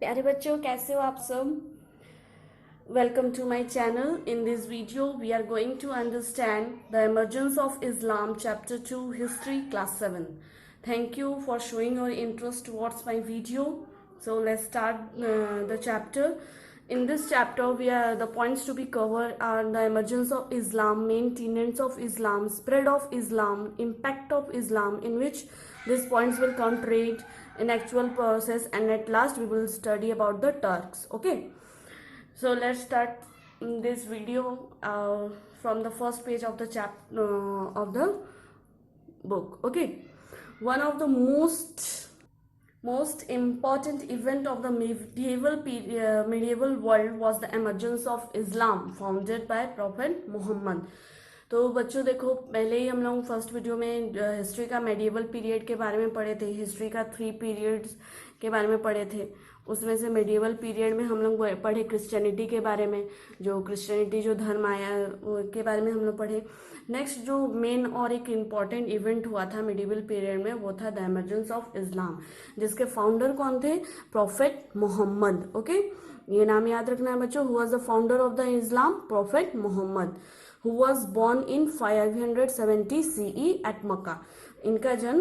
प्यारे बच्चों, कैसे हो आप सब? Welcome to my channel. In this video we are going to understand the emergence of Islam, chapter 2, history, class 7. Thank you for showing your interest towards my video. So let's start the chapter. In this chapter, the points to be covered are the emergence of Islam, main tenets of Islam, spread of Islam, impact of Islam, in which these points will contradict in actual process, and at last we will study about the Turks. Okay, so let's start this video from the first page of the of the book. Okay, one of the most important event of the medieval world was the emergence of Islam, founded by Prophet Muhammad. तो बच्चों देखो, पहले ही हम लोग first video में history का medieval period के बारे में पढ़े थे. हिस्ट्री का 3 पीरियड्स के बारे में पढ़े थे. उसमें से मेडिएवल पीरियड में हम लोग पढ़े क्रिश्चियनिटी के बारे में, जो क्रिश्चियनिटी जो धर्म आया के बारे में हम लोग पढ़े. नेक्स्ट जो मेन और एक इम्पॉर्टेंट इवेंट हुआ था मेडिएवल पीरियड में, वो था द एमर्जेंस ऑफ इस्लाम, जिसके फाउंडर कौन थे? प्रॉफेट मोहम्मद. ओके, ये नाम याद रखना है बच्चों. Who was the founder of the Islam? Prophet Muhammad, who was born in 570 CE at Makkah. इनका जन्म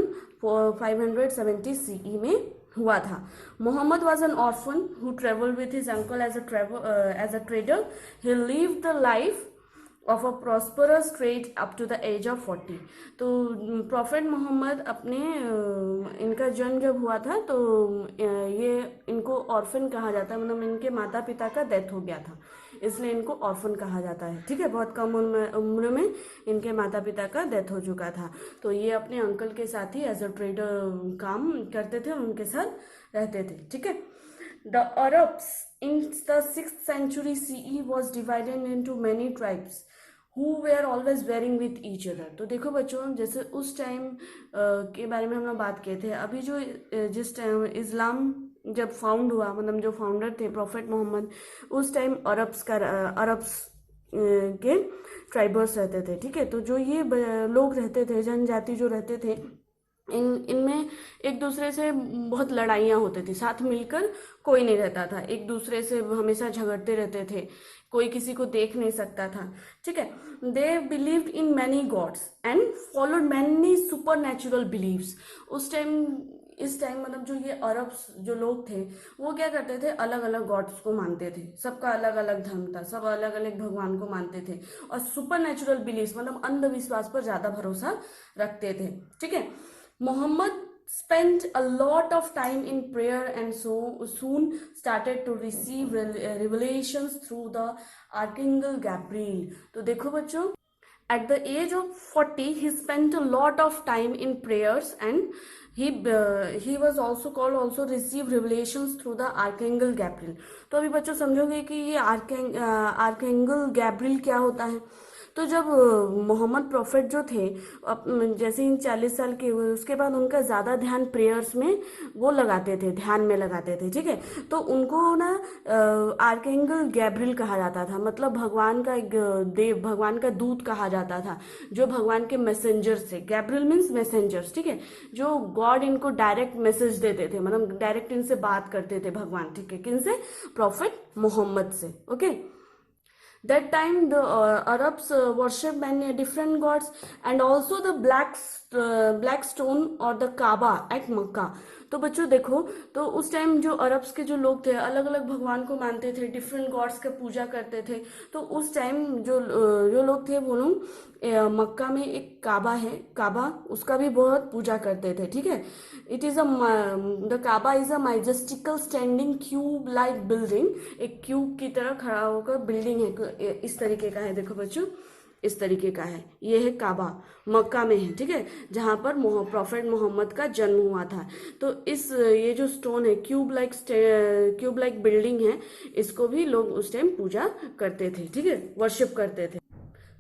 570 CE में हुआ था. Muhammad was an orphan who traveled with his uncle as a trader. He lived the life of a prosperous trade up to the age of 40. तो prophet Mohammad अपने इनका जन्म जब हुआ था तो ये इनको ऑर्फन कहा जाता है, मतलब इनके माता पिता का डेथ हो गया था, इसलिए इनको ऑर्फन कहा जाता है. ठीक है, बहुत कम उम्र में इनके माता पिता का डेथ हो चुका था. तो ये अपने अंकल के साथ ही एज अ ट्रेडर काम करते थे, उनके साथ रहते थे. ठीक है. The Arabs in the 6th century CE was divided into many tribes who were always warring with each other. तो देखो बच्चों, जैसे उस टाइम के बारे में हम लोग बात किए थे. अभी जो जिस टाइम इस्लाम जब फाउंड हुआ, मतलब जो फाउंडर थे प्रॉफेट मोहम्मद, उस टाइम अरब्स के ट्राइबर्स रहते थे. ठीक है, तो जो ये लोग रहते थे, जनजाति जो रहते थे, इनमें एक दूसरे से बहुत लड़ाइयाँ होती थी. साथ मिलकर कोई नहीं रहता था, एक दूसरे से हमेशा झगड़ते रहते थे, कोई किसी को देख नहीं सकता था. ठीक है. They believed in many gods and followed many supernatural beliefs. इस टाइम मतलब जो ये अरब्स जो लोग थे, वो क्या करते थे? अलग अलग गॉड्स को मानते थे. सबका अलग अलग धर्म था, सब अलग अलग भगवान को मानते थे, और सुपर नेचुरल बिलीव्स मतलब अंधविश्वास पर ज्यादा भरोसा रखते थे. ठीक है. Muhammad spent a lot of time in prayer and so soon started to receive revelations through the Archangel Gabriel. तो देखो बच्चों, at the age of 40 he spent a lot of time in prayers and he was also received revelations through the Archangel Gabriel. तो अभी बच्चों समझोगे कि ये आर्कएंगल Gabriel क्या होता है. तो जब मोहम्मद प्रॉफिट जो थे, जैसे ही 40 साल के हुए, उसके बाद उनका ज़्यादा ध्यान प्रेयर्स में वो लगाते थे, ध्यान में लगाते थे. ठीक है. तो उनको ना आर्कएंगल गैब्रियल कहा जाता था, मतलब भगवान का एक देव, भगवान का दूत कहा जाता था, जो भगवान के मैसेंजर से. Gabriel means messengers. ठीक है, जो गॉड इनको डायरेक्ट मैसेज देते थे, मतलब डायरेक्ट इनसे बात करते थे भगवान. ठीक है, किनसे? प्रॉफिट मोहम्मद से. Okay. That time the Arabs worship many different gods and also the black stone or the Kaaba at Makkah. तो बच्चों देखो, तो उस टाइम जो अरब्स के जो लोग थे, अलग अलग भगवान को मानते थे, डिफरेंट गॉड्स का पूजा करते थे. तो उस टाइम जो लोग थे, वो लोग मक्का में एक काबा है, काबा, उसका भी बहुत पूजा करते थे. ठीक है. It is the Kaaba is a majestical standing cube like building. एक क्यूब की तरह खड़ा होकर बिल्डिंग है, इस तरीके का है. देखो बच्चों, इस तरीके का है. ये है काबा, मक्का में है. ठीक है, जहाँ पर प्रॉफेट मोहम्मद का जन्म हुआ था. तो ये जो स्टोन है, क्यूब लाइक बिल्डिंग है, इसको भी लोग उस टाइम पूजा करते थे. ठीक है, वर्शिप करते थे.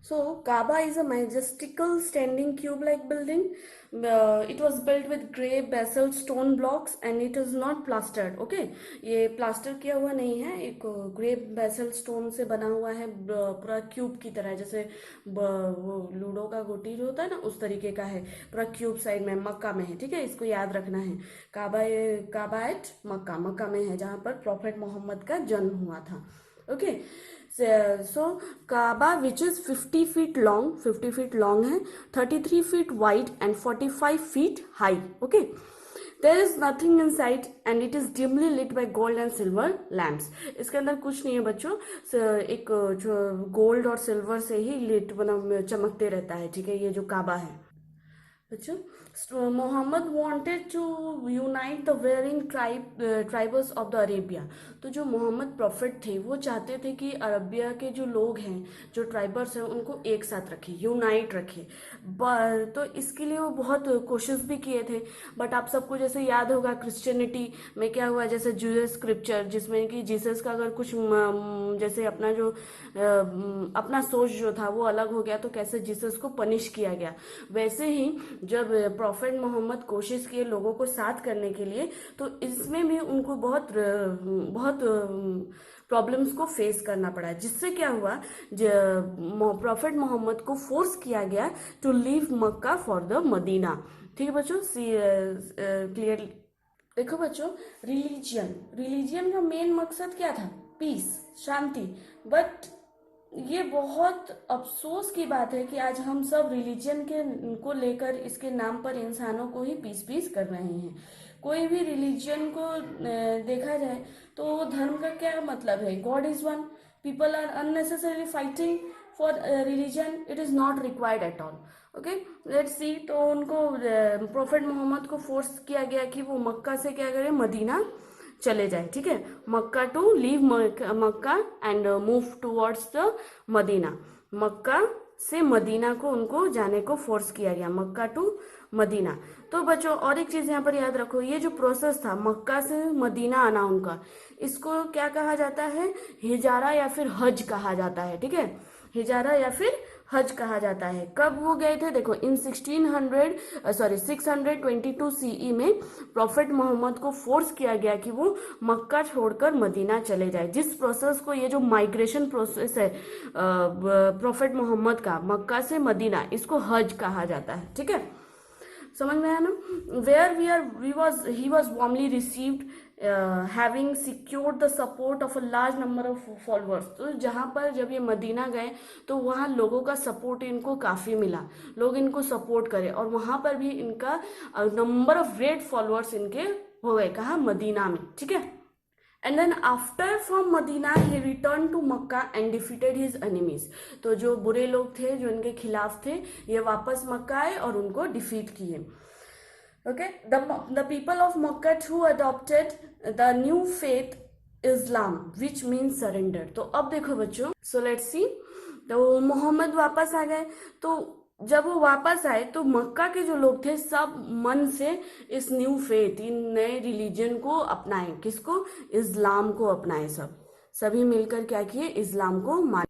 So Kaaba is a majestical standing cube-like building. It was built with grey basalt stone blocks and it is not plastered. Okay, ये प्लास्टर किया हुआ नहीं है, एक ग्रे बेसल स्टोन से बना हुआ है, पूरा क्यूब की तरह, जैसे वो लूडो का गोटी जो होता है ना उस तरीके का है, पूरा क्यूब साइड में मक्का में है। ठीक है, इसको याद रखना है। काबा एट मक्का, मक्का में है जहाँ पर प्रॉफेट मोहम्मद का जन्म हुआ था। Okay, so Kaaba which is 50 feet long, 50 feet long है, 33 feet wide and 45 feet high. Okay, there is nothing inside and it is dimly lit by gold and silver lamps. इसके अंदर कुछ नहीं है बच्चों, एक जो गोल्ड और सिल्वर से ही लिट बना चमकते रहता है। ठीक है, ये जो काबा है बच्चों, Muhammad wanted to unite the warring tribals of the Arabia. तो जो मोहम्मद प्रॉफिट थे वो चाहते थे कि अरबिया के जो लोग हैं, जो ट्राइबल्स हैं, उनको एक साथ रखे, यूनाइट रखे। तो इसके लिए वो बहुत कोशिश भी किए थे। बट आप सबको जैसे याद होगा क्रिश्चियनिटी में क्या हुआ, जैसे जूस स्क्रिप्चर जिसमें कि जीसस का अगर कुछ जैसे अपना जो अपना सोच जो था वो अलग हो गया तो कैसे जीसस को पनिश किया गया, वैसे ही जब प्रॉफेट मोहम्मद कोशिश किए लोगों को साथ करने के लिए तो इसमें भी उनको बहुत बहुत प्रॉब्लम्स को फेस करना पड़ा, जिससे क्या हुआ, प्रॉफेट मोहम्मद को फोर्स किया गया to leave Mecca for the Medina. ठीक है बच्चों, क्लियर। देखो बच्चों, रिलीजियन का मेन मकसद क्या था? Piece, Shanti. बट ये बहुत अफसोस की बात है कि आज हम सब रिलीजन के को लेकर इसके नाम पर इंसानों को ही पीस कर रहे हैं। कोई भी रिलीजन को देखा जाए तो धर्म का क्या मतलब है? God is one, people are unnecessarily fighting for religion, it is not required at all. Okay, let's see. तो उनको प्रॉफेट मोहम्मद को फोर्स किया गया कि वो मक्का से क्या करे, मदीना चले जाए। ठीक है, Makkah to leave Makkah and move towards the Madinah. Makkah से मदीना को उनको जाने को फोर्स किया गया, मक्का टू मदीना। तो बच्चों और एक चीज यहाँ पर याद रखो, ये जो प्रोसेस था मक्का से मदीना आना उनका, इसको क्या कहा जाता है? हिजारा या फिर हज कहा जाता है। ठीक है, हिजारा या फिर हज कहा जाता है। कब वो गए थे? देखो, इन 622 सीई में प्रॉफेट मोहम्मद को फोर्स किया गया कि वो मक्का छोड़कर मदीना चले जाए। जिस प्रोसेस को, ये जो माइग्रेशन प्रोसेस है प्रॉफेट मोहम्मद का मक्का से मदीना, इसको हज कहा जाता है। ठीक है, समझ में आया ना? Where he was warmly received having secured the support of a large number of followers. तो जहाँ पर जब ये मदीना गए तो वहाँ लोगों का सपोर्ट इनको काफ़ी मिला, लोग इनको सपोर्ट करे और वहाँ पर भी इनका नंबर ऑफ ग्रेट फॉलोअर्स इनके हो गए। कहाँ? मदीना में। ठीक है, and then after from Medina he return to Mecca and defeated his enemies. तो जो बुरे लोग थे, जो इनके खिलाफ थे, ये वापस मक्का आए और उनको डिफीट किए। Okay, the people of Makkah too adopted the new faith Islam, which means surrender. तो अब देखो बच्चों, so let's see, तो मोहम्मद वापस आ गए। तो जब वो वापस आए तो मक्का के जो लोग थे सब मन से इस न्यू फेथ, इन नए रिलीजन को अपनाए। किसको? इस्लाम को अपनाए। सभी मिलकर क्या किए? इस्लाम को मान।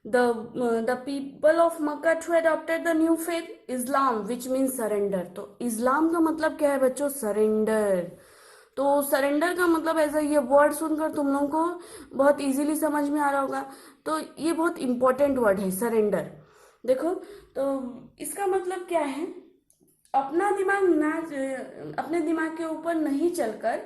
The people of Makkah too adopted the new faith Islam, which means surrender. तो इस्लाम का मतलब क्या है बच्चों? सरेंडर। तो सरेंडर का मतलब ऐसा, ये वर्ड सुनकर तुम लोगों को बहुत इजीली समझ में आ रहा होगा। तो ये बहुत इंपॉर्टेंट वर्ड है सरेंडर। देखो, तो इसका मतलब क्या है? अपने दिमाग के ऊपर नहीं चलकर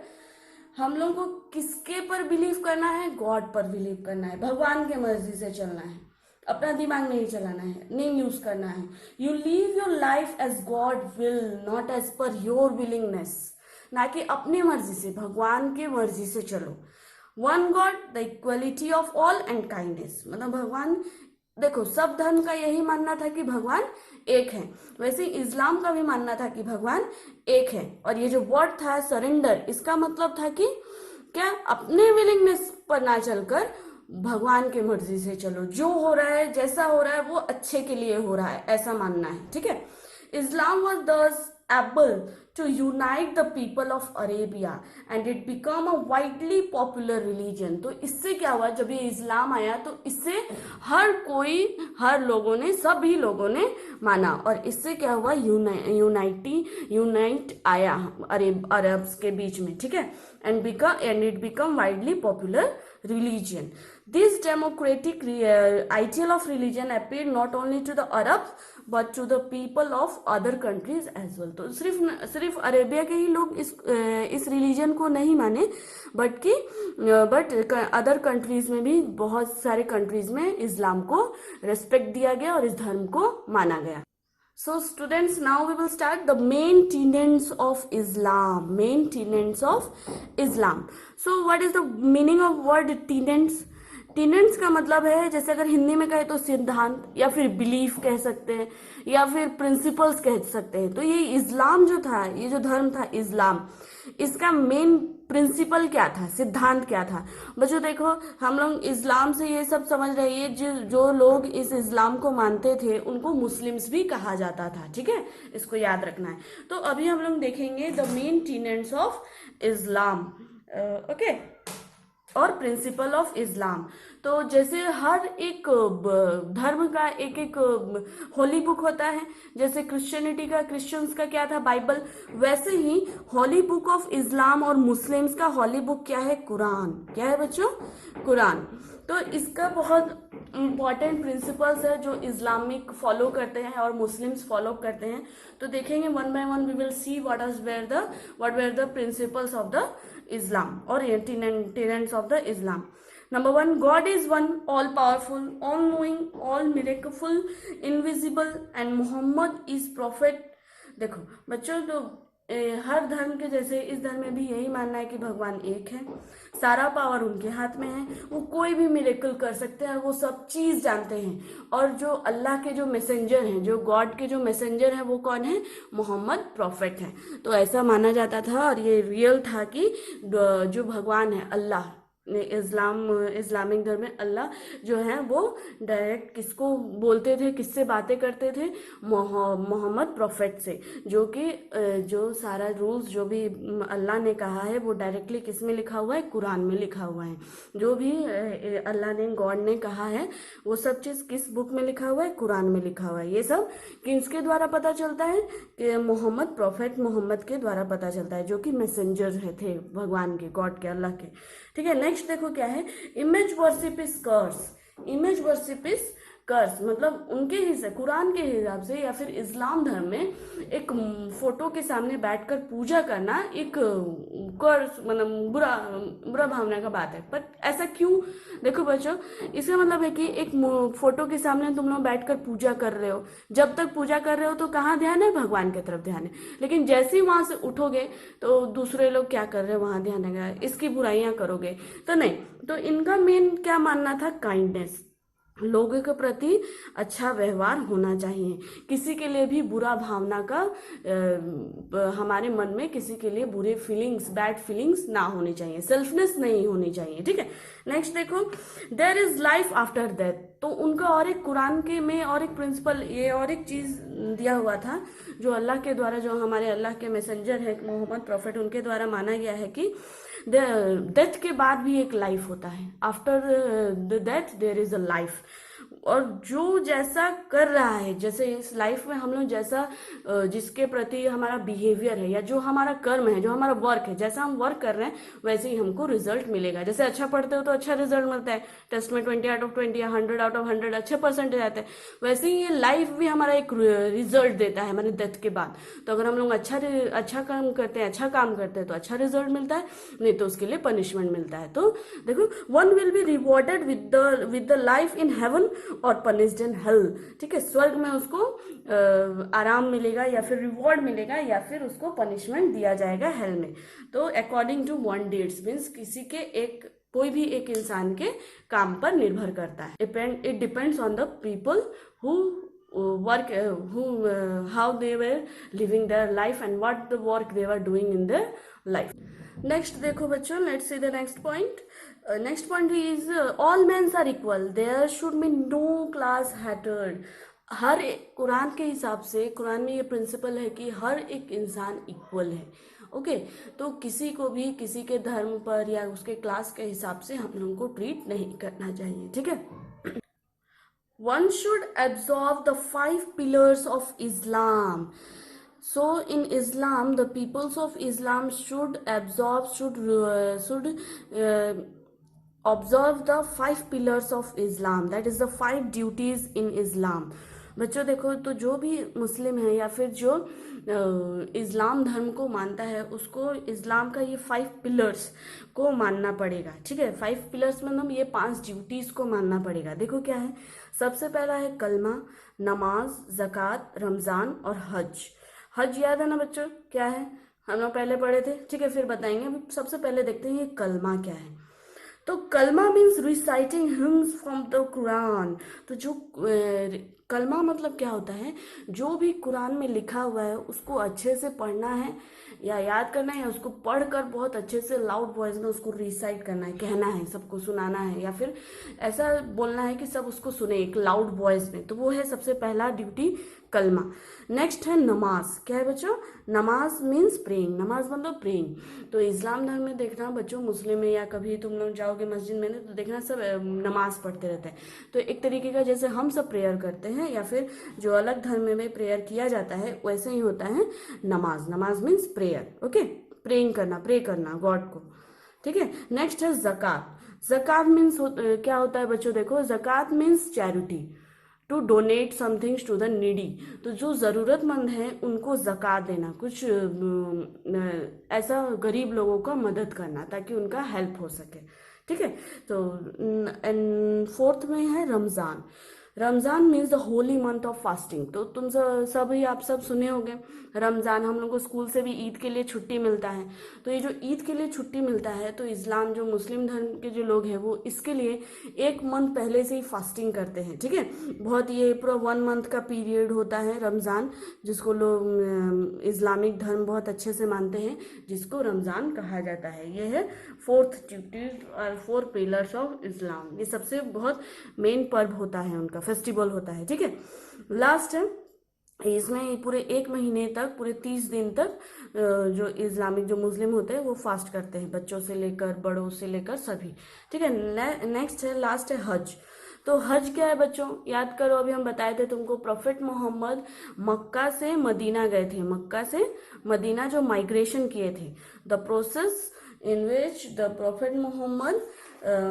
हम लोगों को किसके पर बिलीव करना है? गॉड पर बिलीव करना है, भगवान के मर्जी से चलना है, अपना दिमाग नहीं चलाना है, नहीं यूज करना है। You leave your life as God will, not as per your willingness. ना कि अपनी मर्जी से, भगवान की मर्जी से चलो। One God, the equality of all and kindness. मतलब भगवान, देखो सब धर्म का यही मानना था कि भगवान एक है, वैसे इस्लाम का भी मानना था कि भगवान एक है। और ये जो वर्ड था सरेंडर, इसका मतलब था कि क्या? अपने विलिंगनेस पर ना चलकर भगवान की मर्जी से चलो। जो हो रहा है, जैसा हो रहा है, वो अच्छे के लिए हो रहा है, ऐसा मानना है। ठीक है, इस्लाम वॉज दस able to unite the people of Arabia and it became a widely popular religion. तो इससे क्या हुआ, जब ये इस्लाम आया तो इससे सभी लोगों ने माना और इससे क्या हुआ, यूनाइट आया अरब्स के बीच में, ठीक है. And it become widely popular religion. This democratic ideal of religion appeared not only to the Arabs but to the people of other countries as well. तो सिर्फ अरेबिया के ही लोग इस रिलीजन को नहीं माने, बट अदर कंट्रीज में भी, बहुत सारे कंट्रीज में इस्लाम को रेस्पेक्ट दिया गया और इस धर्म को माना गया. So students, now we will start the main tenets of Islam. So what is the meaning of word tenets? Tenants का मतलब है, जैसे अगर हिंदी में कहे तो सिद्धांत या फिर बिलीफ कह सकते हैं या फिर प्रिंसिपल्स कह सकते हैं. तो ये इस्लाम जो था, ये जो धर्म था इस्लाम, इसका मेन प्रिंसिपल क्या था, सिद्धांत क्या था. बच्चों देखो, हम लोग इस्लाम से ये सब समझ रहे हैं, जो लोग इस इस्लाम को मानते थे उनको मुस्लिम्स भी कहा जाता था, ठीक है, इसको याद रखना है. तो अभी हम लोग देखेंगे the main tenants of Islam, okay, और प्रिंसिपल ऑफ इस्लाम. तो जैसे हर एक धर्म का एक एक होली बुक होता है, जैसे क्रिश्चियनिटी का, क्रिश्चियंस का क्या था, बाइबल, वैसे ही होली बुक ऑफ इस्लाम और मुस्लिम्स का होली बुक क्या है, कुरान. क्या है बच्चों, कुरान. तो इसका बहुत इंपॉर्टेंट प्रिंसिपल्स है जो इस्लामिक फॉलो करते हैं और मुस्लिम्स फॉलो करते हैं. तो देखेंगे one by one, we will see what were the principles of the Islam or tenets of the Islam. Number one, God is one, all powerful, all knowing, all miraculous, invisible, and Muhammad is prophet. देखो बच्चों, तो हर धर्म के जैसे इस धर्म में भी यही मानना है कि भगवान एक है, सारा पावर उनके हाथ में है, वो कोई भी मिरेकल कर सकते हैं और वो सब चीज जानते हैं. और जो अल्लाह के जो मैसेंजर हैं, जो गॉड के जो मैसेंजर हैं, वो कौन है, मोहम्मद प्रॉफिट है. तो ऐसा माना जाता था और ये रियल था कि जो भगवान है अल्लाह, इस्लामिक धर्म में अल्लाह जो है वो डायरेक्ट किसको बोलते थे, किससे बातें करते थे, मोहम्मद प्रॉफिट से, जो कि जो सारा रूल्स जो भी अल्लाह ने कहा है वो डायरेक्टली किस में लिखा हुआ है, कुरान में लिखा हुआ है. जो भी अल्लाह ने, गॉड ने कहा है, वो सब चीज़ किस बुक में लिखा हुआ है, कुरान में लिखा हुआ है. ये सब किसके द्वारा पता चलता है, कि मोहम्मद प्रॉफिट मोहम्मद के द्वारा पता चलता है, जो कि मैसेंजर थे भगवान के, गॉड के, अल्लाह के, ठीक है. नेक्स्ट देखो क्या है, image worship is curse. Image worship is curse मतलब उनके हिसाब, कुरान के हिसाब से या फिर इस्लाम धर्म में एक फोटो के सामने बैठकर पूजा करना एक कर्स, मतलब बुरा भावना का बात है. पर ऐसा क्यों, देखो बच्चों, इसका मतलब है कि एक फोटो के सामने तुम लोग बैठकर पूजा कर रहे हो, जब तक पूजा कर रहे हो तो कहाँ ध्यान है, भगवान की तरफ ध्यान है. लेकिन जैसे ही वहां से उठोगे तो दूसरे लोग क्या कर रहे हैं वहां ध्यान है, इसकी बुराइयां करोगे तो नहीं. तो इनका मेन क्या मानना था, काइंडनेस, लोगों के प्रति अच्छा व्यवहार होना चाहिए. किसी के लिए भी बुरा भावना का हमारे मन में किसी के लिए बुरे फीलिंग्स, बैड फीलिंग्स ना होनी चाहिए, सेल्फनेस नहीं होनी चाहिए, ठीक है. नेक्स्ट देखो, there is life after death. तो उनका और एक कुरान के में और एक प्रिंसिपल, ये और एक चीज दिया हुआ था जो अल्लाह के द्वारा, जो हमारे अल्लाह के मैसेंजर है मोहम्मद प्रॉफिट, उनके द्वारा माना गया है कि डेथ के बाद भी एक लाइफ होता है. After the death there is a life. और जो जैसा कर रहा है, जैसे इस लाइफ में हम लोग जैसा जिसके प्रति हमारा बिहेवियर है या जो हमारा कर्म है, जो हमारा वर्क है, जैसा हम वर्क कर रहे हैं वैसे ही हमको रिजल्ट मिलेगा. जैसे अच्छा पढ़ते हो तो अच्छा रिजल्ट मिलता है, टेस्ट में 20/20 या 100/100 अच्छे परसेंटेज आते हैं. वैसे ही ये लाइफ भी हमारा एक रिजल्ट देता है हमारे डेथ के बाद. तो अगर हम लोग अच्छा काम करते हैं, अच्छा काम करते हैं तो अच्छा रिजल्ट मिलता है, नहीं तो उसके लिए पनिशमेंट मिलता है. तो देखो, one will be rewarded with the life in heaven और पनिश्ड इन हेल. ठीक है, स्वर्ग में उसको आराम मिलेगा या फिर रिवॉर्ड मिलेगा या फिर उसको पनिशमेंट दिया जाएगा हेल में. तो according to one deeds means किसी के कोई भी एक इंसान के काम पर निर्भर करता है. It depends on the people who work how they were living their life and what the work they were doing in their life. Next देखो बच्चों, let's see the next point. Next point is all men are equal. There should be no class hatred. Quran के हिसाब से, कुरान में ये principal है कि हर एक इंसान इक्वल है। ओके, तो किसी को भी किसी के धर्म पर या उसके क्लास के हिसाब से हम लोगों को ट्रीट नहीं करना चाहिए, ठीक है। One should absorb the 5 pillars of Islam. So in Islam, the peoples of Islam should absorb, should observe the 5 pillars of Islam. That is the 5 duties in Islam. बच्चों देखो, तो जो भी मुस्लिम है या फिर जो इस्लाम धर्म को मानता है, उसको इस्लाम का ये 5 पिलर्स को मानना पड़ेगा, ठीक है। 5 पिलर्स मतलब ये 5 ड्यूटीज को मानना पड़ेगा। देखो क्या है, सबसे पहला है कलमा, नमाज, ज़कात, रमज़ान और हज। हज याद है ना बच्चों, क्या है, हम लोग पहले पढ़े थे, ठीक है, फिर बताएंगे। अभी सबसे पहले देखते हैं ये कलमा क्या है। तो कलमा means reciting hymns from the Quran. तो जो कलमा मतलब क्या होता है, जो भी कुरान में लिखा हुआ है उसको अच्छे से पढ़ना है या याद करना है, या उसको पढ़कर बहुत अच्छे से लाउड वॉइस में उसको रिसाइट करना है, कहना है, सबको सुनाना है, या फिर ऐसा बोलना है कि सब उसको सुने एक लाउड वॉइस में। तो वो है सबसे पहला ड्यूटी, कलमा। नेक्स्ट है नमाज। क्या है बच्चों, नमाज मीन्स प्रेइंग, नमाज मतलब प्रेइंग। तो इस्लाम धर्म में देखना बच्चों, मुस्लिम में या कभी तुम लोग जाओगे मस्जिद में तो देखना सब नमाज पढ़ते रहते हैं। तो एक तरीके का जैसे हम सब प्रेयर करते हैं या फिर जो अलग धर्म में प्रेयर किया जाता है, वैसे ही होता है नमाज। नमाज मीन्स प्रेयर, ओके, प्रेइंग करना, प्रे करना गॉड को, ठीक है। नेक्स्ट है जक़ात। जक़ात मीन्स क्या होता है बच्चों, देखो जक़ात means charity, to donate somethings to the needy. तो जो ज़रूरतमंद हैं उनको ज़कात देना, कुछ ऐसा गरीब लोगों का मदद करना ताकि उनका हेल्प हो सके, ठीक है। तो फोर्थ में है Ramzan. Ramzan means the Holi month of fasting. तो तुम सभी आप सब सुने होंगे, रमज़ान हम लोग को स्कूल से भी ईद के लिए छुट्टी मिलता है। तो ये जो ईद के लिए छुट्टी मिलता है, तो इस्लाम जो मुस्लिम धर्म के जो लोग हैं वो इसके लिए 1 मंथ पहले से ही फास्टिंग करते हैं, ठीक है। बहुत ये पूरा 1 मंथ का पीरियड होता है रमज़ान, जिसको लोग इस्लामिक धर्म बहुत अच्छे से मानते हैं, जिसको रमज़ान कहा जाता है। ये है फोर्थ ड्यूटी और 4 पिलर्स ऑफ इस्लाम। ये सबसे बहुत मेन पर्व होता है, उनका फेस्टिवल होता है, ठीक है। लास्ट है, इसमें पूरे 1 महीने तक, पूरे 30 दिन तक जो इस्लामिक जो मुस्लिम होते हैं वो फास्ट करते हैं, बच्चों से लेकर बड़ों से लेकर सभी, ठीक है। नेक्स्ट है, लास्ट है हज। तो हज क्या है बच्चों, याद करो, अभी हम बताए थे तुमको, प्रोफेट मोहम्मद मक्का से मदीना गए थे, मक्का से मदीना जो माइग्रेशन किए थे, the process in which the Prophet Muhammad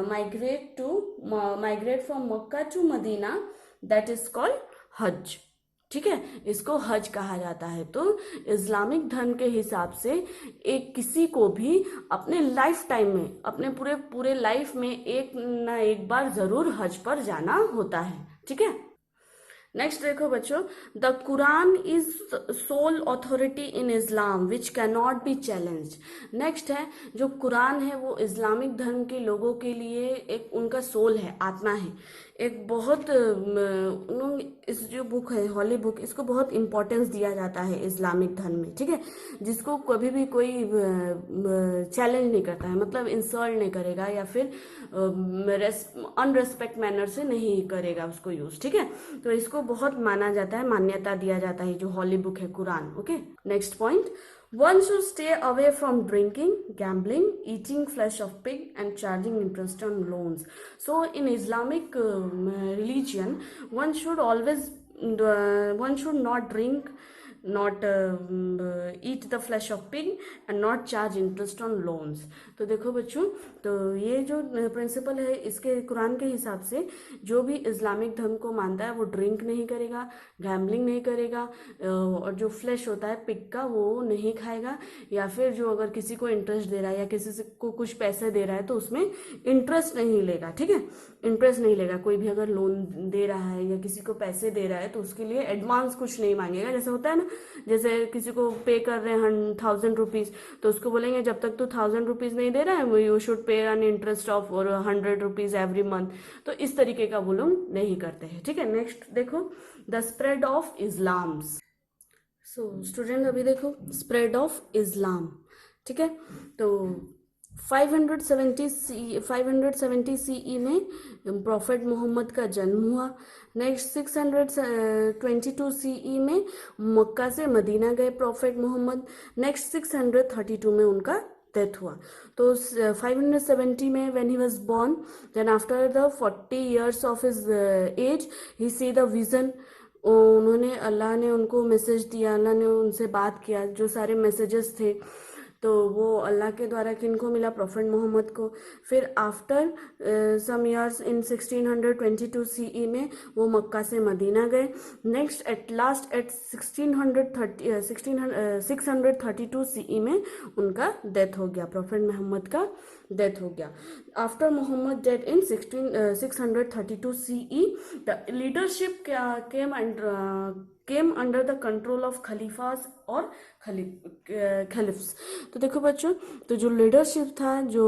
migrate from Makkah to Medina, that is called Hajj, ठीक है। इसको हज कहा जाता है। तो इस्लामिक धर्म के हिसाब से एक किसी को भी अपने लाइफ टाइम में, अपने पूरे पूरे लाइफ में एक ना एक बार जरूर हज पर जाना होता है, ठीक है। नेक्स्ट देखो बच्चों, the Quran is soul authority in Islam which can not be challenge. Next है, जो कुरान है वो इस्लामिक धर्म के लोगों के लिए एक उनका सोल है, आत्मा है, एक बहुत इस जो बुक है हॉली बुक, इसको बहुत इंपॉर्टेंस दिया जाता है इस्लामिक धर्म में, ठीक है। जिसको कभी भी कोई चैलेंज नहीं करता है, मतलब इंसल्ट नहीं करेगा या फिर अनरेस्पेक्ट मैनर से नहीं करेगा उसको यूज, ठीक है। तो इसको बहुत माना जाता है, मान्यता दिया जाता है जो हॉली बुक है Quran, okay. Next point, one should stay away from drinking, gambling, eating flesh of pig and charging interest on loans. So in Islamic religion, one should not drink, not eat the flesh of pig and not charge interest on loans. तो देखो बच्चों, तो ये जो principal है इसके कुरान के हिसाब से जो भी इस्लामिक धर्म को मानता है वो ड्रिंक नहीं करेगा, गैम्बलिंग नहीं करेगा, और जो फ्लैश होता है पिग का वो नहीं खाएगा, या फिर जो अगर किसी को इंटरेस्ट दे रहा है या किसी को कुछ पैसे दे रहा है तो उसमें इंटरेस्ट नहीं लेगा, ठीक है। इंटरेस्ट नहीं लेगा, कोई भी अगर लोन दे रहा है या किसी को पैसे दे रहा है तो उसके लिए एडवांस कुछ नहीं मांगेगा। जैसे होता है ना, जैसे किसी को पे कर रहे हैं 1000 रुपीज, तो उसको बोलेंगे जब तक तो 1000 रुपीज नहीं दे रहा है you should pay an interest of और 100 रुपीज एवरी मंथ। तो इस तरीके का वो लोग नहीं करते हैं, ठीक है। नेक्स्ट देखो, the spread of Islam. So student अभी देखो, स्प्रेड ऑफ इस्लाम, ठीक है। तो 570 सीई में प्रॉफिट मोहम्मद का जन्म हुआ। नेक्स्ट 622 सीई में मक्का से मदीना गए प्रॉफिट मोहम्मद। नेक्स्ट 632 में उनका डेथ हुआ। तो 570 में when he was born, then after the 40 years of his age he see the vision. उन्होंने, अल्लाह ने उनको मैसेज दिया, अल्लाह ने उनसे बात किया, जो सारे मैसेजेस थे तो वो अल्लाह के द्वारा किनको मिला, प्रॉफिट मोहम्मद को। फिर after some years in 1622 CE में वो मक्का से मदीना गए। Next at last at 632 CE में उनका डेथ हो गया, प्रॉफिट मोहम्मद का डेथ हो गया। After Muhammad death in 632 CE, the leadership came under the control of khalifas और खलीफ्स। तो देखो बच्चों, तो जो लीडरशिप था, जो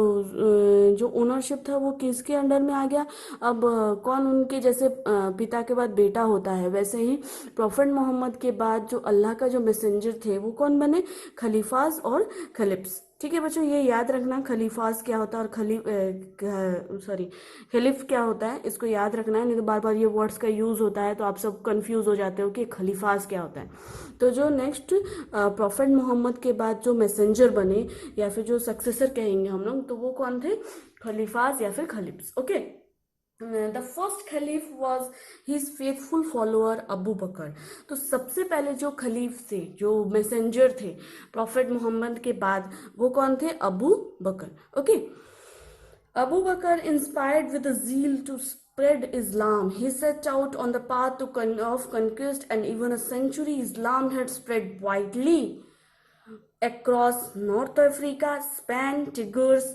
ओनरशिप था, वो किसके अंडर में आ गया। अब कौन उनके जैसे पिता के बाद बेटा होता है, वैसे ही प्रॉफिट मोहम्मद के बाद जो अल्लाह का जो मैसेंजर थे वो कौन बने, खलीफाज और खलीफ्स। ठीक है बच्चों, ये याद रखना खलीफाज क्या होता है और खलीफ क्या होता है, इसको याद रखना है, नहीं तो बार बार ये वर्ड्स का यूज होता है तो आप सब कंफ्यूज हो जाते हो कि खलीफाज क्या होता है। तो जो नेक्स्ट प्रॉफिट मोहम्मद के बाद जो मैसेंजर बने या फिर जो सक्सेसर कहेंगे हम लोग, तो वो कौन थे, खलीफाज या फिर caliphs. Okay, the first caliph was his faithful follower Abu Bakr. तो सबसे पहले जो खलीफ थे, जो मैसेंजर थे प्रॉफिट मोहम्मद के बाद, वो कौन थे, Abu Bakr. Okay, Abu Bakr, inspired with a zeal to spread Islam, he set out on the path of conquest, and even a century Islam had spread widely across North Africa, Spain, Tigris,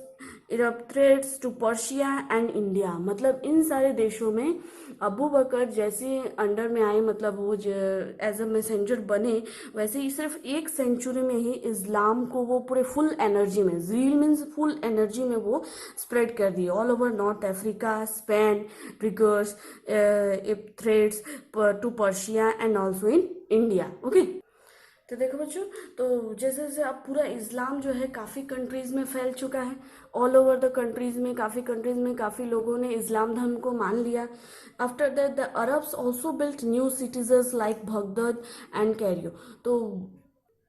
Erythrates to Persia and India। मतलब इन सारे देशों में अबू बकर जैसे under में आए, मतलब वो as a messenger बने, वैसे ही सिर्फ एक सेंचुरी में ही इस्लाम को वो पूरे फुल एनर्जी में, ज़ील मीन्स फुल एनर्जी में वो स्प्रेड कर दिए all over North Africa, Spain, triggers, threats to Persia and also in India. Okay, तो देखो बच्चों, तो जैसे जैसे अब पूरा इस्लाम जो है काफ़ी कंट्रीज़ में फैल चुका है, ऑल ओवर द कंट्रीज़ में, काफ़ी लोगों ने इस्लाम धर्म को मान लिया। After that the Arabs also built new cities like Baghdad and Cairo. तो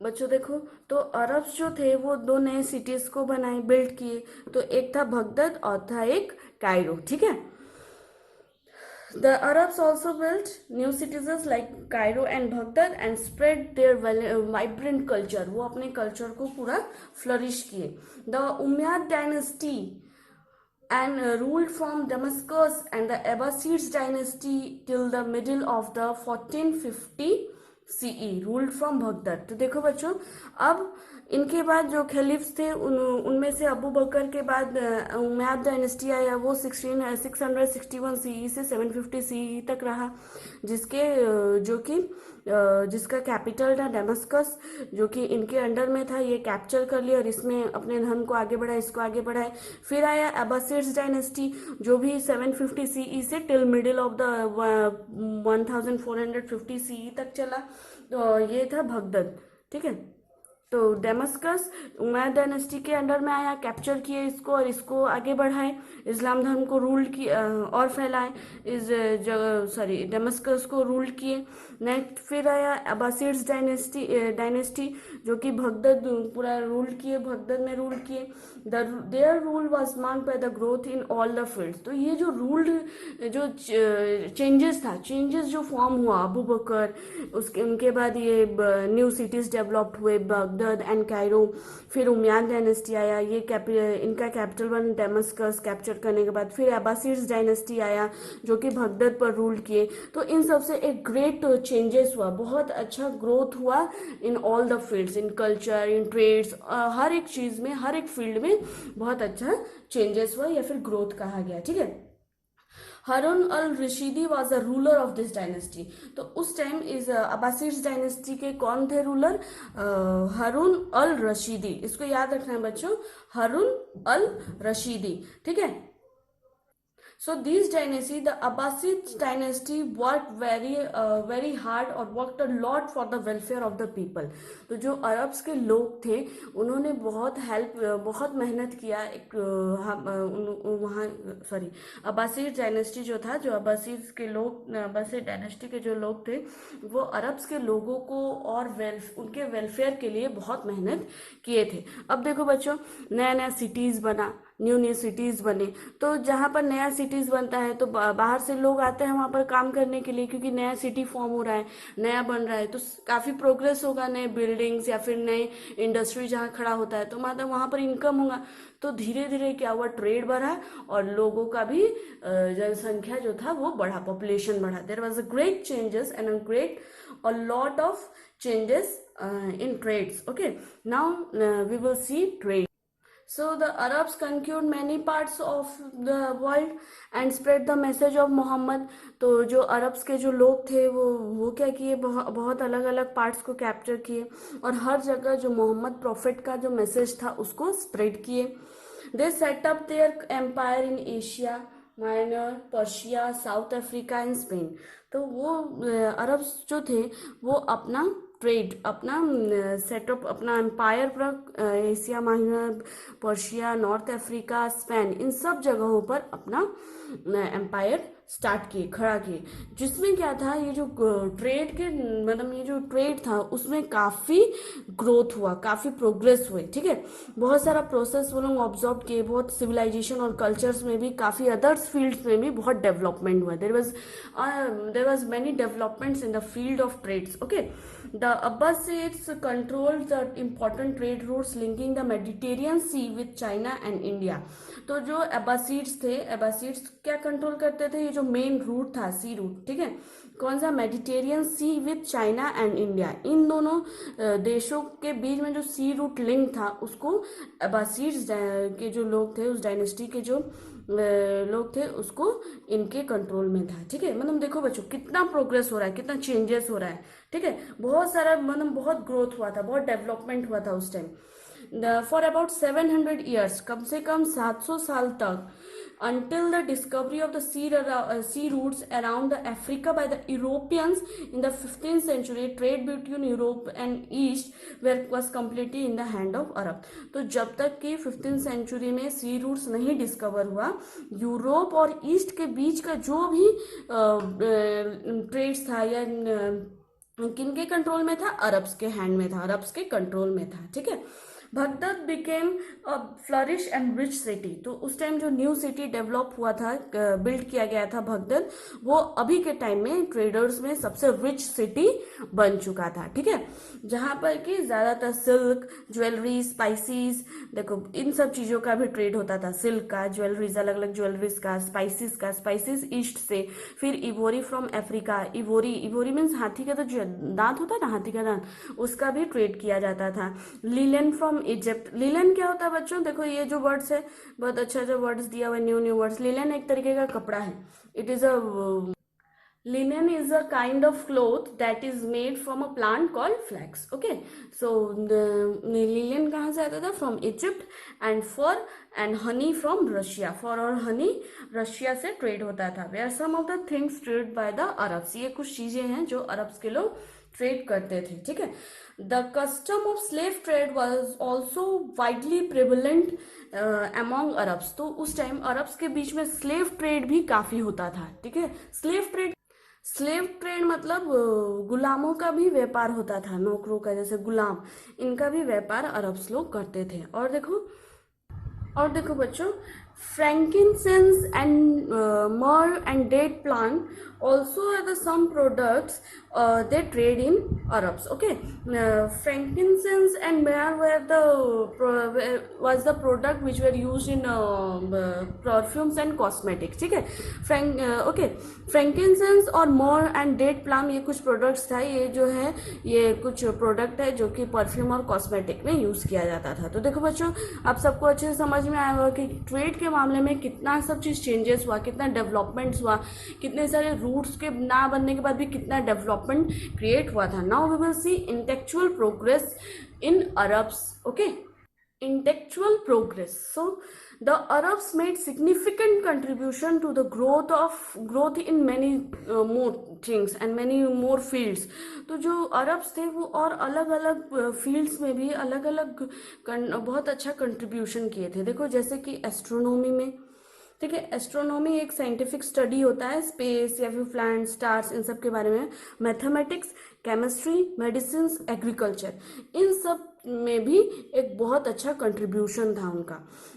बच्चों देखो, तो अरब्स जो थे वो दो नए सिटीज़ को बनाए, बिल्ड किए। तो एक था बगदाद और था एक कायरो। ठीक है, The Arabs also built new cities like Cairo and Baghdad and spread their vibrant culture. वो अपने culture को पूरा flourish किए। The Umayyad dynasty and ruled from Damascus, and the Abbasids dynasty till the middle of the 1450 CE ruled from Baghdad। तो देखो बच्चों, अब इनके बाद जो खलीफ्स थे उनमें से अबू बकर के बाद उमैयद डायनेस्टी आया, वो 661 सीई से 750 सीई तक रहा, जिसका कैपिटल था डेमस्कस, जो कि इनके अंडर में था। ये कैप्चर कर लिया और इसमें अपने धर्म को आगे बढ़ाए, इसको आगे बढ़ाए। फिर आया अब्बासिड्स डायनेस्टी, जो भी 750 सीई से till middle of the 1450 CE तक चला। तो ये था बगदाद। ठीक है, तो डेमस्कस उमैयद डायनेस्टी के अंडर में आया, कैप्चर किए इसको और इसको आगे बढ़ाए, इस्लाम धर्म को रूल किए और फैलाए, इस डेमस्कस को रूल किए। नेक्स्ट फिर आया अब्बासिड्स डायनेस्टी, जो कि बगदाद पूरा रूल किए, बगदाद में रूल किए। Their rule was marked by the growth in all the fields. तो ये जो रूल्ड, जो चेंजेस जो फॉर्म हुआ अबू बकर, उनके बाद ये न्यू सिटीज डेवलप हुए, बगदाद एंड कायरो। फिर उमैयद डायनेस्टी आया, ये इनका कैपिटल बन डेमस्कस, कैप्चर करने के बाद फिर अब्बासिड्स डायनेस्टी आया, जो कि बगदाद पर रूल किए। तो इन सबसे एक ग्रेट चेंजेस हुआ, बहुत अच्छा ग्रोथ हुआ in all the fields, in culture, in trades, हर एक चीज़ में, हर एक फील्ड में बहुत अच्छा चेंजेस हुआ या फिर ग्रोथ कहा गया। ठीक है, Harun al Rashidi was a ruler of this dynasty. तो उस टाइम इस अब्बासिड्स डायनेस्टी के कौन थे रूलर, हारून अल रशीदी। इसको याद रखना है बच्चों, हारून अल रशीदी। ठीक है, So these dynasty, the Abbasid dynasty worked very hard और worked a lot for the welfare of the people. तो जो अरब्स के लोग थे उन्होंने बहुत मेहनत किया एक वहाँ सॉरी अब्बासीड डायनेस्टी जो था, जो अब्बासीड के लोग, अब्बासीड डायनेस्टी के जो लोग थे वो अरब्स के लोगों को और उनके वेलफेयर के लिए बहुत मेहनत किए थे। अब देखो बच्चों, नया नया सिटीज़ बना, न्यू सिटीज़ बने, तो जहाँ पर नया सिटीज़ बनता है तो बाहर से लोग आते हैं वहाँ पर काम करने के लिए, क्योंकि नया सिटी फॉर्म हो रहा है, नया बन रहा है, तो काफ़ी प्रोग्रेस होगा, नए बिल्डिंग्स या फिर नए इंडस्ट्री जहाँ खड़ा होता है तो मतलब वहाँ पर इनकम होगा। तो धीरे धीरे क्या हुआ, ट्रेड बढ़ा और लोगों का भी जनसंख्या जो था वो बढ़ा, पॉपुलेशन बढ़ा। There was a great changes and a lot of changes in trades. Okay, now we will see trade. So the Arabs conquered many parts of the world and spread the message of Muhammad. तो जो Arabs के जो लोग थे वो क्या किए, बहुत अलग अलग पार्ट्स को कैप्चर किए और हर जगह जो मोहम्मद प्रॉफिट का जो मैसेज था उसको स्प्रेड किए। They set up their empire in Asia Minor, Persia, South Africa and Spain. तो वो अरब्स जो थे वो अपना ट्रेड, अपना सेटअप, अपना एम्पायर पर Asia Minor, Persia, North Africa, Spain, इन सब जगहों पर अपना एम्पायर स्टार्ट किए, खड़ा किए, जिसमें क्या था, ये जो ट्रेड के मतलब ये जो ट्रेड था उसमें काफ़ी ग्रोथ हुआ, काफ़ी प्रोग्रेस हुई। ठीक है, बहुत सारा प्रोसेस वो लोग ऑब्जर्व किए, बहुत सिविलाइजेशन और कल्चर्स में भी, काफ़ी अदर्स फील्ड्स में भी बहुत डेवलपमेंट हुआ। There was many developments in the field of trades. Okay, the Abbasids controlled the important trade routes linking the Mediterranean sea with China and India. तो जो अब्बासिड्स थे, अब्बासिड्स क्या कंट्रोल करते थे, ये जो मेन रूट था, सी रूट, ठीक है, कौन सा, Mediterranean sea with China and India, इन दोनों देशों के बीच में जो सी रूट लिंक था उसको अब्बासिड्स के जो लोग थे, उस डायनेस्टी के जो लोग थे, उसको इनके कंट्रोल में था। ठीक है, मतलब देखो बच्चों कितना प्रोग्रेस हो रहा है, कितना चेंजेस हो रहा है। ठीक है, बहुत सारा मतलब बहुत ग्रोथ हुआ था, बहुत डेवलपमेंट हुआ था उस टाइम। फॉर अबाउट 700 ईयर्स, कम से कम 700 साल तक, until the discovery of the sea routes around the Africa by the Europeans in the 15th century, trade between Europe and East was completely in the hand of Arab. तो जब तक कि 15th century में sea routes नहीं discover हुआ, Europe और east के बीच का जो भी ट्रेड्स था या किन के कंट्रोल में था, अरब्स के हैंड में था, अरब्स के कंट्रोल में था। ठीक है, Baghdad became a flourish and rich city. तो उस टाइम जो न्यू सिटी डेवलप हुआ था, बिल्ड किया गया था बगदाद, वो अभी के टाइम में ट्रेडर्स में सबसे रिच सिटी बन चुका था। ठीक है, जहाँ पर कि ज़्यादातर सिल्क, ज्वेलरी, स्पाइसेस, देखो इन सब चीज़ों का भी ट्रेड होता था, सिल्क का, ज्वेलरीज, अलग अलग ज्वेलरीज का, स्पाइसेस ईस्ट से, फिर ivory from Africa, ivory means हाथी का तो जो दांत होता है ना, हाथी का दांत, उसका भी ट्रेड किया जाता था। लिलन फ्रॉम इजिप्ट, लिलन क्या होता है बच्चों, देखो ये जो वर्ड्स है, बहुत अच्छा जो वर्ड्स दिया हुआ है, न्यू वर्ड्स। लिलन एक तरीके का कपड़ा है, it is a linen is a kind of cloth that is made from a plant called flax. Okay, so the linen कहाँ से आता था, from Egypt, and fur and honey from Russia. fur और honey रशिया से trade होता था। where some of the things traded by the Arabs, ये कुछ चीजें हैं जो अरब्स के लोग ट्रेड करते थे। ठीक है, the custom of slave trade was also widely prevalent among Arabs. तो उस टाइम अरब्स के बीच में स्लेव ट्रेड भी काफी होता था। ठीक है, स्लेव ट्रेड मतलब गुलामों का भी व्यापार होता था, नौकरों का, जैसे गुलाम, इनका भी व्यापार अरब्स लोग करते थे। और देखो बच्चों, frankincense and myrrh and date plant also are the some products they trade in Arabs. Okay, frankincense and myrrh was the product which were used in perfumes and cosmetics. ठीक है, frankincense और myrrh and date plant ये कुछ products था, ये जो है ये कुछ product है जो कि परफ्यूम और कॉस्मेटिक में यूज किया जाता था। तो देखो बच्चों, आप सबको अच्छे से समझ में आया होगा कि ट्रेड के मामले में कितना सब चीज़ चेंजेस हुआ, कितना डेवलपमेंट्स हुआ, कितने सारे रूट्स के ना बनने के बाद भी कितना डेवलपमेंट क्रिएट हुआ था। Now we will see intellectual progress in Arabs. Okay, intellectual progress. So the Arabs made significant contribution to the growth in many more things and many more fields. तो जो अरब्स थे वो और अलग अलग fields में भी अलग अलग बहुत अच्छा कंट्रीब्यूशन किए थे. देखो जैसे कि एस्ट्रोनॉमी में, ठीक है, एस्ट्रोनॉमी एक साइंटिफिक स्टडी होता है स्पेस या फिर प्लैनेट स्टार्स इन सब के बारे में. मैथमेटिक्स, केमिस्ट्री, मेडिसिन, एग्रीकल्चर, इन सब में भी एक बहुत अच्छा कंट्रीब्यूशन था उनका.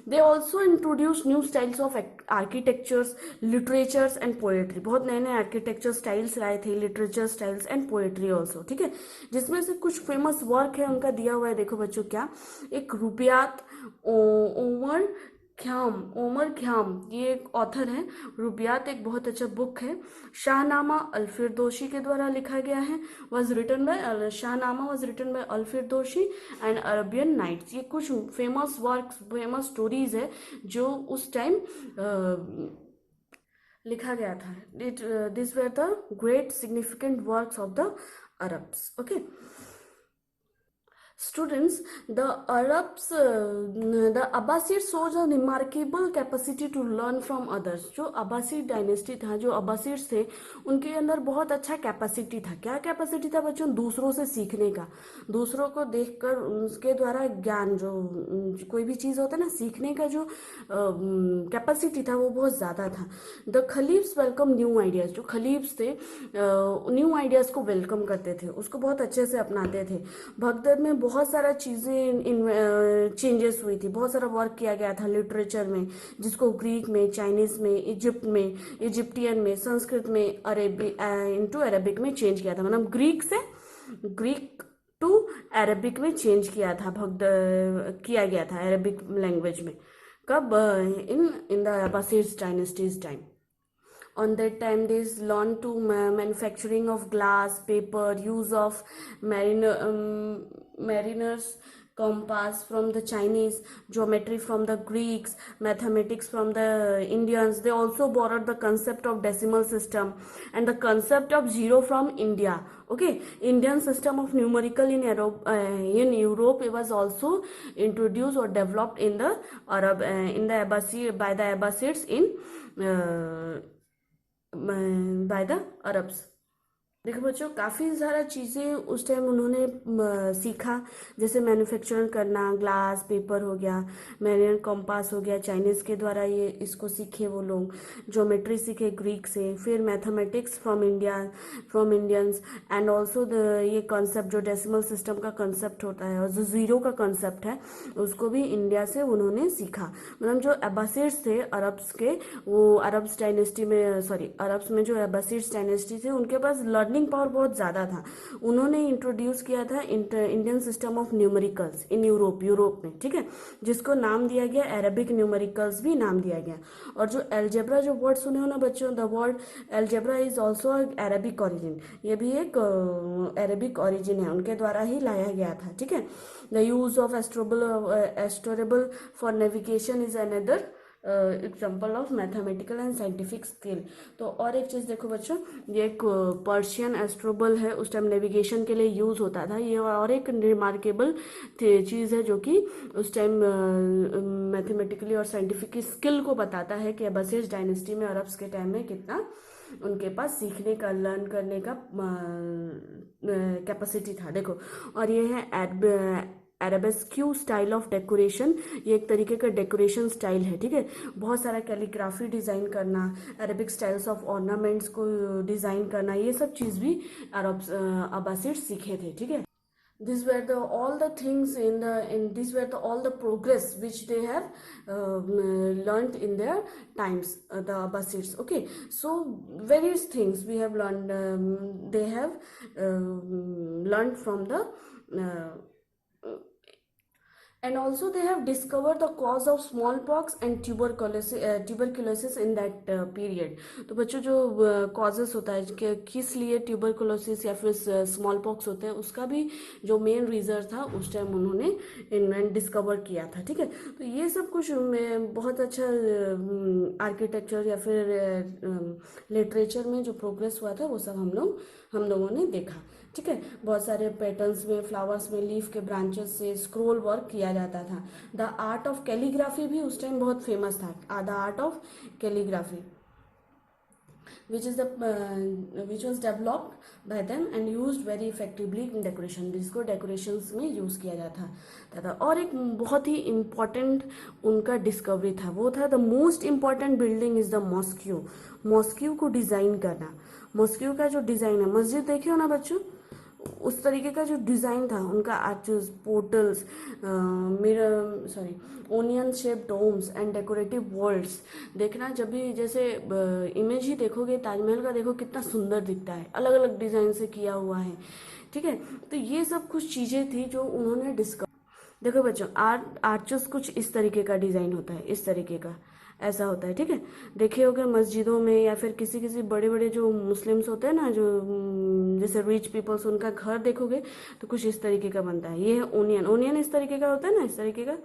They also introduce new styles of architectures, literatures and poetry. बहुत नए नए आर्किटेक्चर स्टाइल्स लाए थे, literature styles and poetry also. ठीक है, जिसमें से कुछ फेमस वर्क है उनका दिया हुआ है. देखो बच्चों क्या, एक रुबियात उमर ख्याम, ये एक ऑथर है. रुबियात एक बहुत अच्छा बुक है. शाहनामा अल-फिरदौसी के द्वारा लिखा गया है. Shahnama was written by al Firdausi and Arabian Nights. ये कुछ फेमस वर्क्स, फेमस स्टोरीज है जो उस टाइम लिखा गया था. This were the great significant works of the Arabs. Okay students, the Abbasids shows a remarkable capacity to learn from others. जो अब्बासिड dynasty था, जो अब्बासिड्स थे, उनके अंदर बहुत अच्छा कैपेसिटी था. क्या कैपेसिटी था बच्चों? दूसरों से सीखने का, दूसरों को देखकर उसके द्वारा ज्ञान, जो कोई भी चीज़ होता है ना, सीखने का जो कैपेसिटी था वो बहुत ज़्यादा था. The caliphs welcome new ideas. जो खलीफ्स थे न्यू आइडियाज़ को वेलकम करते थे, उसको बहुत अच्छे से अपनाते थे. बगदाद में बहुत सारा चीज़ें चेंजेस हुई थी, बहुत सारा वर्क किया गया था लिटरेचर में, जिसको ग्रीक में, चाइनीज़ में, इजिप्ट में, इजिप्टियन में, संस्कृत में, इनटू अरेबिक में चेंज किया था. मतलब ग्रीक टू अरेबिक में चेंज किया गया था अरेबिक लैंग्वेज में. कब? In the Abbasid dynasties time. On that time they learned to manufacturing of glass, paper, use of mariners compass from the Chinese, geometry from the Greeks, mathematics from the Indians. They also borrowed the concept of decimal system and the concept of zero from India. Okay, Indian system of numerical in Europe it was also introduced or developed in the by the Abbasids by the Arabs. देखो बच्चों, काफ़ी सारा चीज़ें उस time उन्होंने सीखा, जैसे manufacturing करना, ग्लास, पेपर हो गया, मैरियन कॉम्पास हो गया, चाइनीज़ के द्वारा ये इसको सीखे वो लोग. ज्योमेट्री सीखे ग्रीक से, फिर mathematics from Indians and also ये कॉन्सेप्ट जो डेसिमल सिस्टम का कॉन्सेप्ट होता है और जो ज़ीरो का कॉन्सेप्ट है उसको भी इंडिया से उन्होंने सीखा. मतलब जो अब्बासिड्स थे अरब्स के, वो अरब्स में जो अब्बासिड्स डायनेस्टी थे उनके पास लर्निंग पावर बहुत ज़्यादा था. उन्होंने इंट्रोड्यूस किया था Indian system of numericals in Europe में. ठीक है, जिसको नाम दिया गया अरेबिक न्यूमेरिकल्स भी नाम दिया गया. और जो एल्जेब्रा, जो वर्ड सुने हो ना बच्चों, the word algebra is also Arabic origin. ये भी एक अरेबिक ओरिजिन है, उनके द्वारा ही लाया गया था. ठीक है, the use of astrolabe for navigation is another example of mathematical and scientific skill. तो और एक चीज़ देखो बच्चों, ये एक पर्शियन एस्ट्रोबल है, उस टाइम नेविगेशन के लिए यूज़ होता था. ये और एक रिमार्केबल चीज़ है जो कि उस टाइम मैथमेटिकली और साइंटिफिक स्किल को बताता है कि अब्बासिड डायनेस्टी में अरब्स के टाइम में कितना उनके पास सीखने का, लर्न करने का कैपेसिटी था. देखो, और ये है अरेबेस्क्यू स्टाइल ऑफ डेकोरेशन. ये एक तरीके का डेकोरेशन स्टाइल है. ठीक है, बहुत सारा कैलीग्राफी डिज़ाइन करना, अरेबिक स्टाइल्स ऑफ ऑर्नामेंट्स को डिज़ाइन करना, ये सब चीज़ भी अब्बासिड सीखे थे. ठीक है, these were all the things these were all the progress which they have learned in their times, the Abbasids. Okay, so various things we have learned, they have learned from the and also they have discovered the cause of smallpox and tuberculosis in that period. तो बच्चों, जो causes होता है कि किस लिए tuberculosis या फिर smallpox होते हैं, उसका भी जो मेन रीज़न था उस टाइम उन्होंने डिस्कवर किया था. ठीक है, तो ये सब कुछ बहुत अच्छा आर्किटेक्चर या फिर लिटरेचर में जो प्रोग्रेस हुआ था वो सब हम लोगों ने देखा. ठीक है, बहुत सारे पैटर्न्स में, फ्लावर्स में, लीफ के ब्रांचेस से स्क्रोल वर्क किया किया जाता था। द आर्ट ऑफ कैलीग्राफी भी उस टाइम बहुत फेमस था, the art of calligraphy which was developed by them and used very effectively in decoration, जिसको decorations में use किया जाता था। और एक बहुत ही important उनका discovery था, वो था the most important building is the mosque। mosque को डिज़ाइन करना, mosque का जो डिज़ाइन है, मस्जिद देखे हो ना बच्चों, उस तरीके का जो डिज़ाइन था उनका, arches, portals, mirror sorry onion shape domes and decorative walls. देखना जब भी जैसे इमेज ही देखोगे ताजमहल का, देखो कितना सुंदर दिखता है, अलग अलग डिज़ाइन से किया हुआ है, ठीक है। तो ये सब कुछ चीज़ें थी जो उन्होंने डिस्कवर। देखो बच्चों, आर्चेस कुछ इस तरीके का डिज़ाइन होता है, इस तरीके का ऐसा होता है, ठीक है। देखे होगे मस्जिदों में या फिर किसी किसी बड़े बड़े जो मुस्लिम्स होते हैं ना, जो जैसे रिच पीपल्स, उनका घर देखोगे तो कुछ इस तरीके का बनता है। ये है ओनियन, ओनियन इस तरीके का होता है ना, इस तरीके का।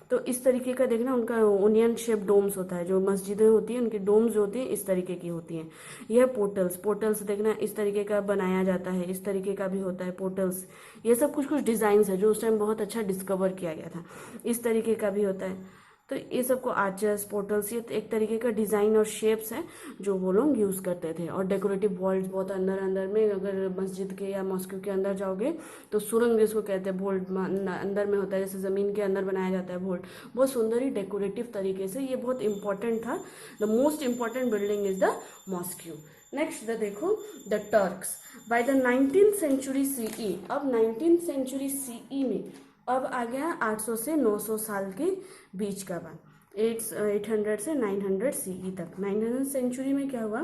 तो इस तरीके का देखना, उनका ओनियन शेप डोम्स होता है, जो मस्जिदें होती हैं उनकी डोम्स जो होती हैं इस तरीके की होती हैं। यह पोर्टल्स, पोर्टल्स देखना इस तरीके का बनाया जाता है, इस तरीके का भी होता है पोर्टल्स। ये सब कुछ कुछ डिज़ाइंस है जो उस टाइम बहुत अच्छा डिस्कवर किया गया था, इस तरीके का भी होता है। तो ये सबको आर्चेस, पोर्टल्स, ये एक तरीके का डिज़ाइन और शेप्स हैं जो वो लोग यूज़ करते थे। और डेकोरेटिव वॉल्स बहुत अंदर अंदर में, अगर मस्जिद के या मॉस्क्यू के अंदर जाओगे तो सुरंग जिसको कहते हैं, वोल्ट अंदर में होता है, जैसे ज़मीन के अंदर बनाया जाता है वोल्ट, बहुत सुंदर ही डेकोरेटिव तरीके से। ये बहुत इंपॉर्टेंट था। The most important building is the mosque. Next देखो the Turks. By the 19th century CE, अब 19th सेंचुरी सीई में अब आ गया 800 से 900 साल के बीच का बात, 800 से 900 सीई तक। 900 सेंचुरी में क्या हुआ,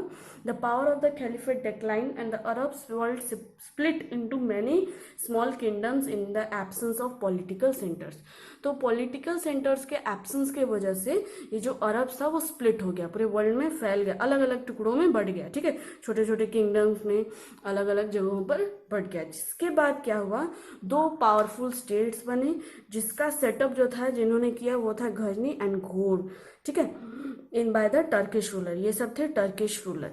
the power of the caliphate decline and the Arabs world split into many small kingdoms in the absence of political centres. तो पॉलिटिकल सेंटर्स के एब्सेंस के वजह से ये जो अरब्स था वो स्प्लिट हो गया, पूरे वर्ल्ड में फैल गया, अलग अलग टुकड़ों में बढ़ गया, ठीक है, छोटे छोटे किंगडम्स में अलग अलग जगहों पर बढ़ गया। जिसके बाद क्या हुआ, दो पावरफुल स्टेट्स बने, जिसका सेटअप जो था जिन्होंने किया वो था गजनी एंड घोर, ठीक है, in by the Turkish ruler. ये सब थे टर्किश रूलर,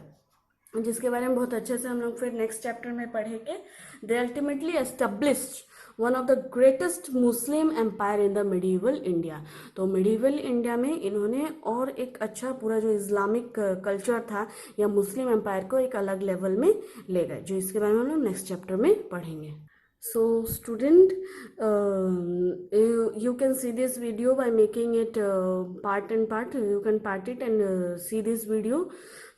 जिसके बारे में बहुत अच्छे से हम लोग फिर नेक्स्ट चैप्टर में पढ़ेंगे। They ultimately established one of the greatest Muslim empire in the medieval India. तो मिडीवल इंडिया में इन्होंने और एक अच्छा पूरा जो इस्लामिक कल्चर था या मुस्लिम एम्पायर को एक अलग लेवल में ले गए, जो इसके बारे में हम लोग नेक्स्ट चैप्टर में पढ़ेंगे। So student, you can see this video by making it part and part. You can part it and see this video.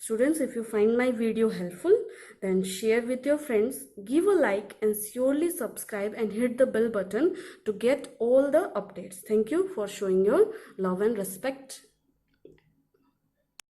Students, if you find my video helpful, then share with your friends, give a like and surely subscribe and hit the bell button to get all the updates. Thank you for showing your love and respect.